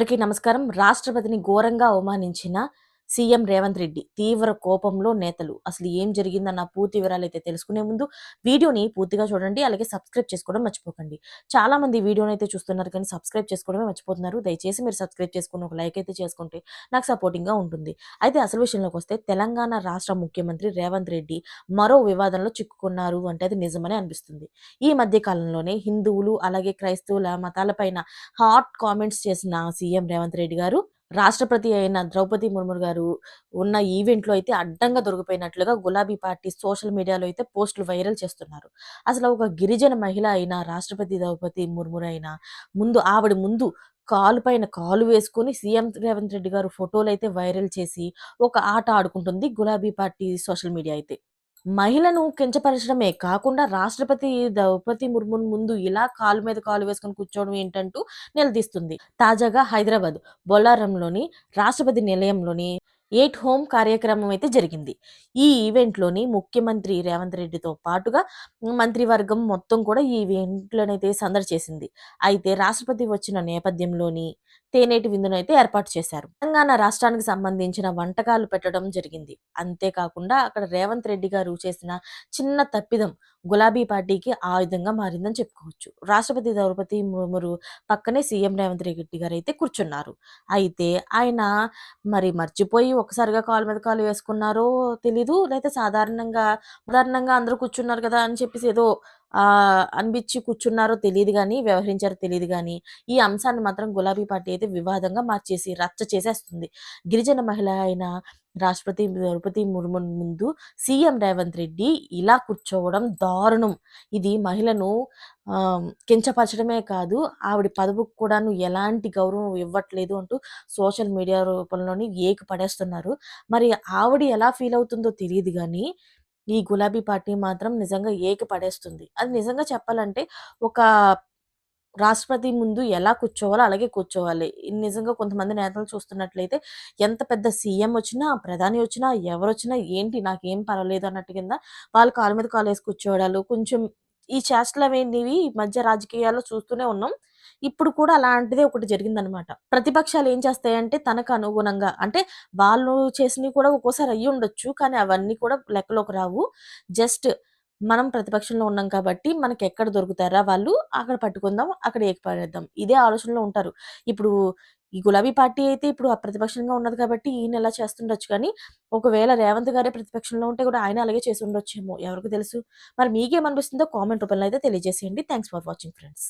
అందరికీ నమస్కారం. రాష్ట్రపతిని ఘోరంగా అవమానించిన సీఎం రేవంత్ రెడ్డి. తీవ్ర కోపంలో నేతలు. అసలు ఏం జరిగిందన్న పూర్తి వివరాలైతే తెలుసుకునే ముందు వీడియోని పూర్తిగా చూడండి. అలాగే సబ్స్క్రైబ్ చేసుకోవడం మర్చిపోకండి. చాలామంది వీడియోనైతే చూస్తున్నారు కానీ సబ్స్క్రైబ్ చేసుకోవడమే మర్చిపోతున్నారు. దయచేసి మీరు సబ్స్క్రైబ్ చేసుకొని ఒక లైక్ అయితే చేసుకుంటే నాకు సపోర్టింగ్‌గా ఉంటుంది. అయితే అసలు విషయంలోకొస్తే తెలంగాణ రాష్ట్ర ముఖ్యమంత్రి రేవంత్ రెడ్డి మరో వివాదంలో చిక్కుకున్నారు అంటే అది నిజమనే అనిపిస్తుంది. ఈ మధ్య కాలంలోనే హిందువులు అలాగే క్రైస్తవుల మతాలపైన హాట్ కామెంట్స్ చేసిన సీఎం రేవంత్ రెడ్డి గారు, రాష్ట్రపతి అయిన ద్రౌపది ముర్ము గారు ఉన్న ఈవెంట్‌లో అయితే అడ్డంగా దొరికిపోయినట్లుగా గులాబీ పార్టీ సోషల్ మీడియాలో అయితే పోస్టులు వైరల్ చేస్తున్నారు. అసలు ఒక గిరిజన మహిళ అయిన రాష్ట్రపతి ద్రౌపది ముర్ము అయిన ఆవిడ ముందు కాలు పైన కాలు వేసుకొని సీఎం రేవంత్ రెడ్డి గారు ఫోటోలైతే వైరల్ చేసి ఒక ఆట ఆడుకుంటుంది గులాబీ పార్టీ సోషల్ మీడియా అయితే. మహిళను కించపరచడమే కాకుండా రాష్ట్రపతి ద్రౌపది ముర్మున్ ముందు ఇలా కాలు మీద కాలు వేసుకొని కూర్చోవడం ఏంటంటూ నిలదీస్తుంది. తాజాగా హైదరాబాద్ బొల్లారంలోని రాష్ట్రపతి నిలయంలోని ఎయిట్ హోమ్ కార్యక్రమం అయితే జరిగింది. ఈ ఈవెంట్‌లోని ముఖ్యమంత్రి రేవంత్ రెడ్డితో పాటుగా మంత్రివర్గం మొత్తం కూడా ఈ ఈవెంట్‌లోనైతే సందడి చేసింది. అయితే రాష్ట్రపతి వచ్చిన నేపథ్యంలోని తేనేటి విందునైతే ఏర్పాటు చేశారు. తెలంగాణ రాష్ట్రానికి సంబంధించిన వంటకాలు పెట్టడం జరిగింది. అంతేకాకుండా అక్కడ రేవంత్ రెడ్డి గారు చేసిన చిన్న తప్పిదం గులాబీ పార్టీకి ఆయుధంగా మారిందని చెప్పుకోవచ్చు. రాష్ట్రపతి ద్రౌపది ముర్మురు పక్కనే సీఎం రేవంత్ రెడ్డి గారైతే కూర్చున్నారు. అయితే ఆయన మరి మర్చిపోయి ఒక్కసారిగా కాలు మీద కాలు వేసుకున్నారో తెలీదు. లేతే సాధారణంగా అందరూ కూర్చున్నారు కదా! అని చెప్పేసి ఏదో అనిపిచ్చి కూర్చున్నారో తెలీదు గానీ, వ్యవహరించారో తెలీదు గానీ, ఈ అంశాన్ని మాత్రం గులాబీ పార్టీ అయితే వివాదంగా మార్చేసి రచ్చ చేసేస్తుంది. గిరిజన మహిళ అయిన రాష్ట్రపతి ద్రౌపది ముర్ము ముందు సీఎం రేవంత్ రెడ్డి ఇలా కూర్చోవడం దారుణం. ఇది మహిళను కించపరచడమే కాదు, ఆవిడ పదవికి కూడాను ఎలాంటి గౌరవం ఇవ్వట్లేదు అంటూ సోషల్ మీడియా రూపంలోని ఏకి పడేస్తున్నారు. మరి ఆవిడ ఎలా ఫీల్ అవుతుందో తెలీదు గానీ, ఈ గులాబీ పార్టీ మాత్రం నిజంగా ఏకి పడేస్తుంది. అది నిజంగా చెప్పాలంటే ఒక రాష్ట్రపతి ముందు ఎలా కూర్చోవాలో అలాగే కూర్చోవాలి. నిజంగా కొంతమంది నేతలు చూస్తున్నట్లయితే ఎంత పెద్ద సీఎం వచ్చినా, ప్రధాని వచ్చినా, ఎవరొచ్చినా ఏంటి నాకేం పర్వాలేదు అన్నట్టు కింద వాళ్ళు కాళ్ళ మీద కాలేసి కూర్చోవడాలు, కొంచెం ఈ చేష్టలనేటివి ఈ మధ్య రాజకీయాల్లో చూస్తూనే ఉన్నాం. ఇప్పుడు కూడా అలాంటిదే ఒకటి జరిగిందనమాట. ప్రతిపక్షాలు ఏం చేస్తాయంటే తనకు అనుగుణంగా అంటే వాళ్ళు చేసినవి కూడా ఒక్కోసారి అయ్యుండొచ్చు. కానీ అవన్నీ కూడా లెక్కలోకి రావు. జస్ట్ మనం ప్రతిపక్షంలో ఉన్నాం కాబట్టి మనకెక్కడ దొరుకుతారా వాళ్ళు అక్కడ పట్టుకుందాం, అక్కడ ఏకిపారేద్దాం. ఇదే ఆలోచనలో ఉంటారు. ఇప్పుడు ఈ గులాబీ పార్టీ అయితే ఇప్పుడు ప్రతిపక్షంగా ఉన్నది కాబట్టి ఈయన ఇలా చేస్తుండొచ్చు కానీ, ఒకవేళ రేవంత్ గారే ప్రతిపక్షంలో ఉంటే కూడా ఆయన అలాగే చేసుండొచ్చేమో ఎవరికి తెలుసు? మరి మీకేమనిపిస్తుందో కామెంట్ రూపంలో అయితే తెలియజేసేయండి. Thanks for watching friends.